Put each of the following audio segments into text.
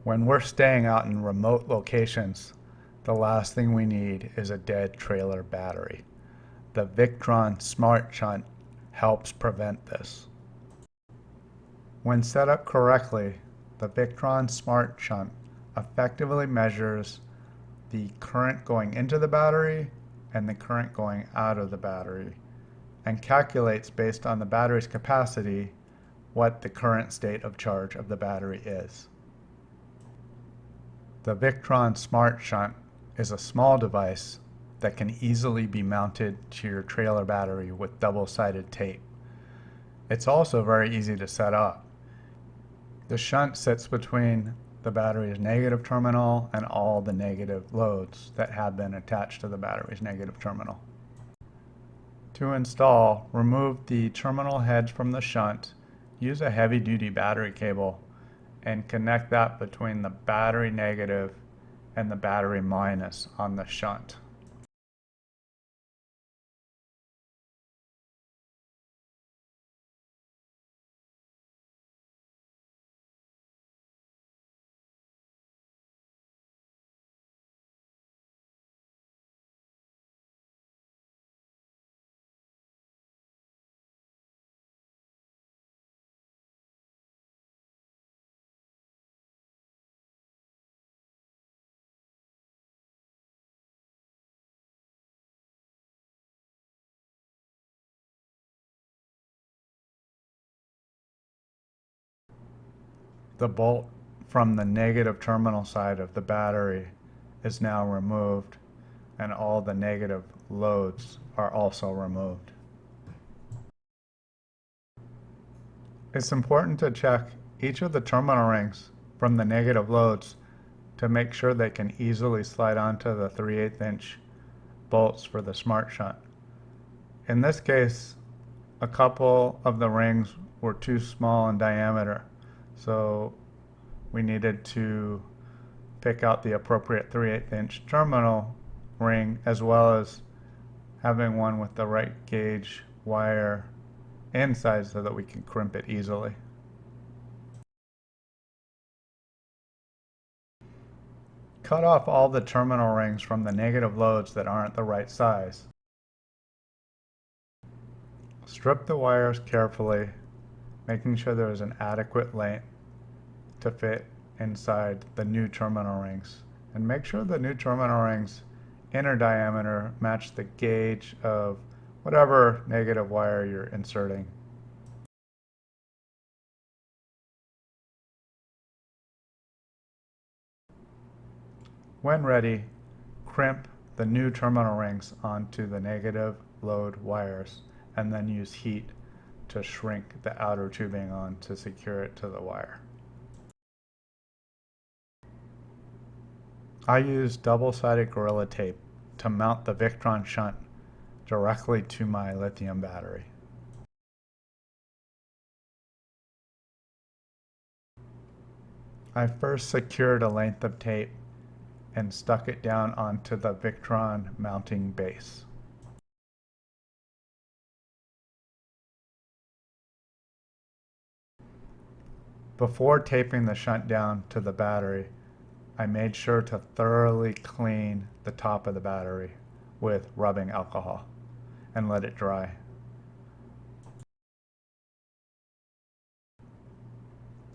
When we're staying out in remote locations, the last thing we need is a dead trailer battery. The Victron SmartShunt helps prevent this. When set up correctly, the Victron SmartShunt effectively measures the current going into the battery and the current going out of the battery, and calculates based on the battery's capacity what the current state of charge of the battery is. The Victron SmartShunt is a small device that can easily be mounted to your trailer battery with double-sided tape. It's also very easy to set up. The shunt sits between the battery's negative terminal and all the negative loads that have been attached to the battery's negative terminal. To install, remove the terminal heads from the shunt, use a heavy-duty battery cable, and connect that between the battery negative and the battery minus on the shunt. The bolt from the negative terminal side of the battery is now removed, and all the negative loads are also removed. It's important to check each of the terminal rings from the negative loads to make sure they can easily slide onto the 3/8 inch bolts for the SmartShunt. In this case, a couple of the rings were too small in diameter, so we needed to pick out the appropriate 3/8 inch terminal ring, as well as having one with the right gauge wire inside so that we can crimp it easily. Cut off all the terminal rings from the negative loads that aren't the right size. Strip the wires carefully, making sure there is an adequate length to fit inside the new terminal rings. And make sure the new terminal rings inner diameter match the gauge of whatever negative wire you're inserting. When ready, crimp the new terminal rings onto the negative load wires, and then use heat to shrink the outer tubing on to secure it to the wire. I use double-sided Gorilla Tape to mount the Victron shunt directly to my lithium battery. I first secured a length of tape and stuck it down onto the Victron mounting base. Before taping the shunt down to the battery, I made sure to thoroughly clean the top of the battery with rubbing alcohol and let it dry.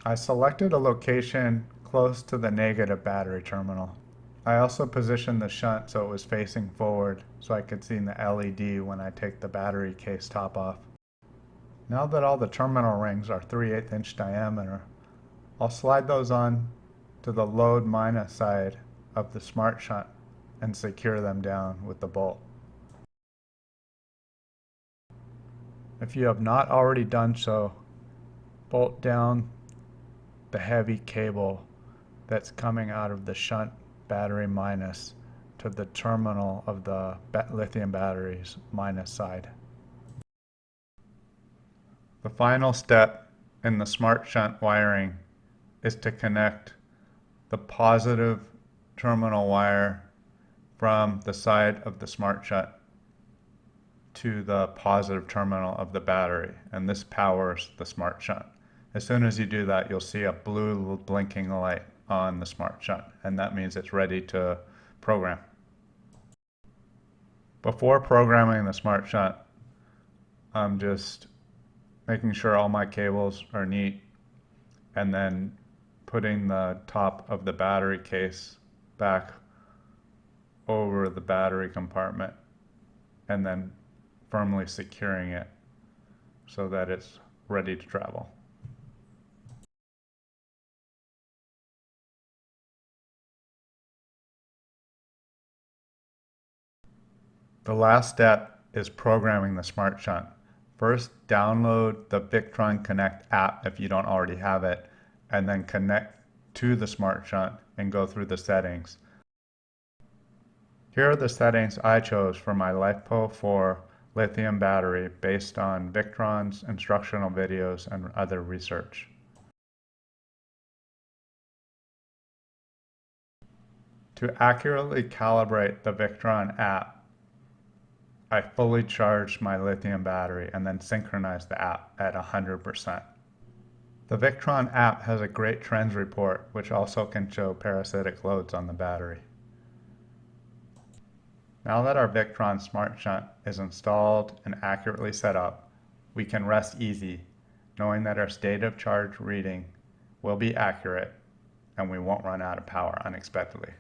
I selected a location close to the negative battery terminal. I also positioned the shunt so it was facing forward so I could see the LED when I take the battery case top off. Now that all the terminal rings are 3/8 inch diameter, I'll slide those on to the load minus side of the SmartShunt and secure them down with the bolt. If you have not already done so, bolt down the heavy cable that's coming out of the shunt battery minus to the terminal of the lithium battery's minus side. The final step in the SmartShunt wiring is to connect the positive terminal wire from the side of the SmartShunt to the positive terminal of the battery, and this powers the SmartShunt. As soon as you do that, you'll see a blue blinking light. on the Smart Shunt, and that means it's ready to program. Before programming the Smart Shunt, I'm just making sure all my cables are neat, and then putting the top of the battery case back over the battery compartment, and then firmly securing it so that it's ready to travel. The last step is programming the Smart Shunt. First, download the Victron Connect app if you don't already have it, and then connect to the Smart Shunt and go through the settings. Here are the settings I chose for my LiFePO4 lithium battery based on Victron's instructional videos and other research. To accurately calibrate the Victron app, I fully charged my lithium battery and then synchronized the app at 100%. The Victron app has a great trends report, which also can show parasitic loads on the battery. Now that our Victron Smart Shunt is installed and accurately set up, we can rest easy, knowing that our state of charge reading will be accurate and we won't run out of power unexpectedly.